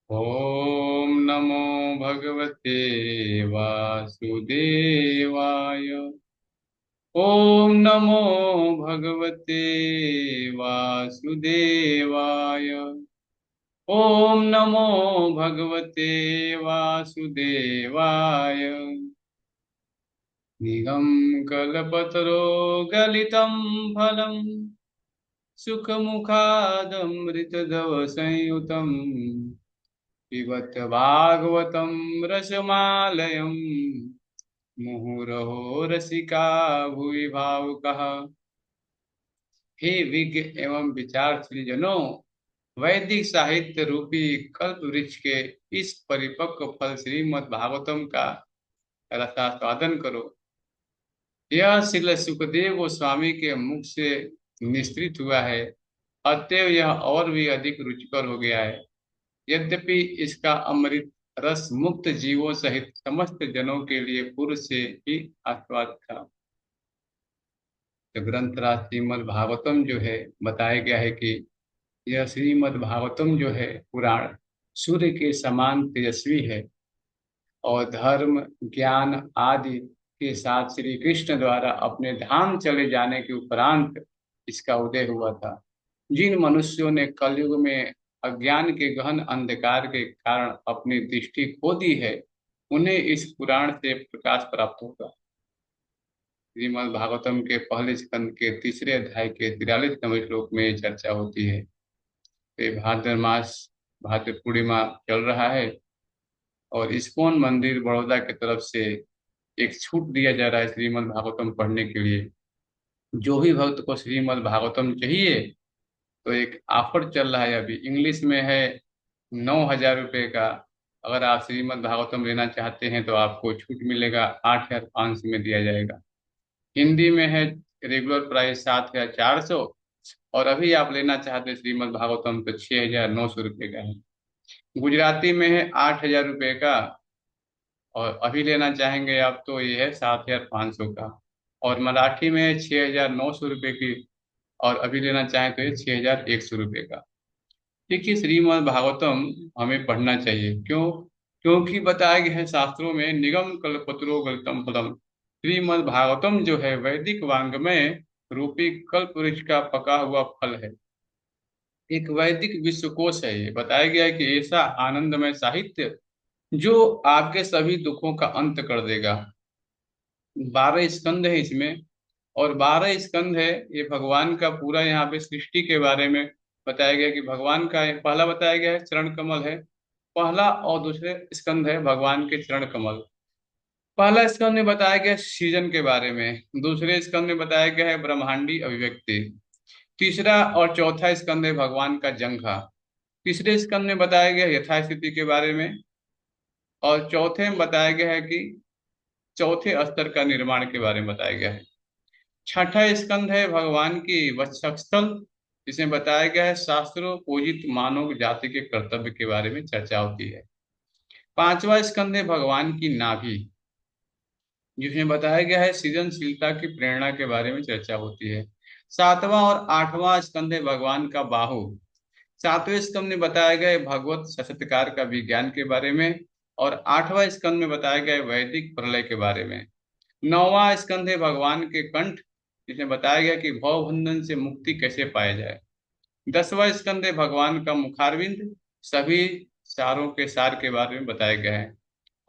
ओम नमो भगवते वासुदेवाय। ओम नमो भगवते वासुदेवाय। ओम नमो भगवते वासुदेवाय। निगम कल्पतरो गलितं फलं सुखमुखादमृतद्रव संयुतम् पिबत भागवतं रसमालयम् मुहुरहो रसिका भुवि भावुकः। हे विज्ञ एवं विचारशील जनों, वैदिक साहित्य रूपी कल्प वृक्ष के इस परिपक्व फल श्रीमद् भागवतम का रसास्वादन करो। यह श्रील सुखदेव गोस्वामी के मुख से निस्तृत हुआ है, अतएव यह और भी अधिक रुचिकर हो गया है। यद्यपि इसका अमृत रस मुक्त जीवों सहित समस्त जनों के लिए पूर्व से ही आस्वाद था। तो ग्रंथराज श्रीमद् भागवतम जो है, बताया गया है कि यह श्रीमद् भागवतम जो है पुराण सूर्य के समान तेजस्वी है और धर्म ज्ञान आदि के साथ श्री कृष्ण द्वारा अपने धाम चले जाने के उपरांत इसका उदय हुआ था। जिन मनुष्यों ने कलयुग में अज्ञान के गहन अंधकार के कारण अपनी दृष्टि खो दी है, उन्हें इस पुराण से प्रकाश प्राप्त होगा। श्रीमद् भागवतम के पहले स्कंद के तीसरे अध्याय के 43वें श्लोक में ये चर्चा होती है। ये भाद्र मास भाद्र पूर्णिमा चल रहा है और इस्कॉन मंदिर बड़ौदा की तरफ से एक छूट दिया जा रहा है श्रीमद् भागवतम पढ़ने के लिए। जो भी भक्त को श्रीमद् भागवतम चाहिए तो एक ऑफर चल रहा है, अभी इंग्लिश में है 9,000 रुपये का। अगर आप श्रीमद् भागवतम लेना चाहते हैं तो आपको छूट मिलेगा, 8,500 में दिया जाएगा। हिंदी में है रेगुलर प्राइस 7,400, और अभी आप लेना चाहते हैं श्रीमद् भागवतम तो 6,900 रुपये का है। गुजराती में है 8,000 रुपये का, और अभी लेना चाहेंगे आप तो ये है 7,500 का। और मराठी में है 6,900 रुपये की, और अभी लेना चाहें तो ये 6,100 रुपये का। देखिए, श्रीमद् भागवतम हमें पढ़ना चाहिए। क्यों? क्योंकि बताया गया है शास्त्रों में, निगम कल्पतरो गलितम फलम। श्रीमद् भागवतम जो है वैदिक वांग्मय रूपी कल्प वृक्ष का पका हुआ फल है। एक वैदिक विश्वकोश है। ये बताया गया है कि ऐसा आनंदमय साहित्य जो आपके सभी दुखों का अंत कर देगा। 12 स्कंद है इसमें, और 12 स्कंद है। ये भगवान का पूरा यहाँ पे सृष्टि के बारे में बताया गया कि भगवान का पहला बताया गया है चरण कमल है, पहला, और दूसरे स्कंद है भगवान के चरण कमल। पहला स्कंद में बताया गया सृजन के बारे में, दूसरे स्कंद में बताया गया है ब्रह्मांडी अभिव्यक्ति, तीसरा और चौथा स्कंद है भगवान का जंघा, तीसरे स्कंद में बताया गया यथास्थिति के बारे में, और चौथे में बताया गया है कि चौथे स्तर का निर्माण के बारे में बताया गया है। छठा स्कंध है भगवान की वक्षस्थल, जिसमें बताया गया है शास्त्रों पूजित मानव जाति के कर्तव्य के बारे में चर्चा होती है। पांचवा स्कंध है भगवान की नाभि, जिसमें बताया गया है सृजनशीलता की प्रेरणा के बारे में चर्चा होती है। सातवां और आठवां स्कंध है भगवान का बाहु। सातवें स्कंध में बताया गया है भगवत सशस्त्रकार का विज्ञान के बारे में, और आठवां स्कंध में बताया गया है वैदिक प्रलय के बारे में। नौवां स्कंध है भगवान के कंठ, जिसमें बताया गया कि भवबंधन से मुक्ति कैसे पाया जाए। 10वां स्कंध है भगवान का मुखारविंद, सभी सारों के सार के बारे में बताया गया है।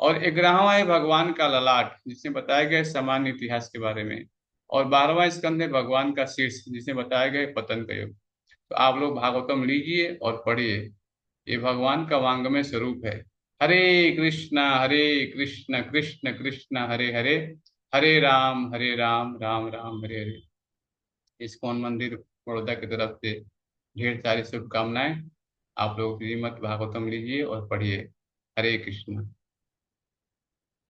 और 11वां है भगवान का ललाट, जिसमें बताया गया है सामान्य इतिहास के बारे में। और 12वां स्कंध है भगवान का शीर्ष, जिसमें बताया गया है पतन का युग। तो आप लोग भागवतम लीजिए और पढ़िए। ये भगवान का वांगमय स्वरूप है। हरे कृष्णा कृष्ण कृष्ण हरे हरे, हरे राम राम राम हरे हरे। इस्कॉन मंदिर बड़ौदा की तरफ से ढेर सारी शुभकामनाएं। आप लोग श्रीमद् भागवतम लीजिए और पढ़िए। हरे कृष्ण।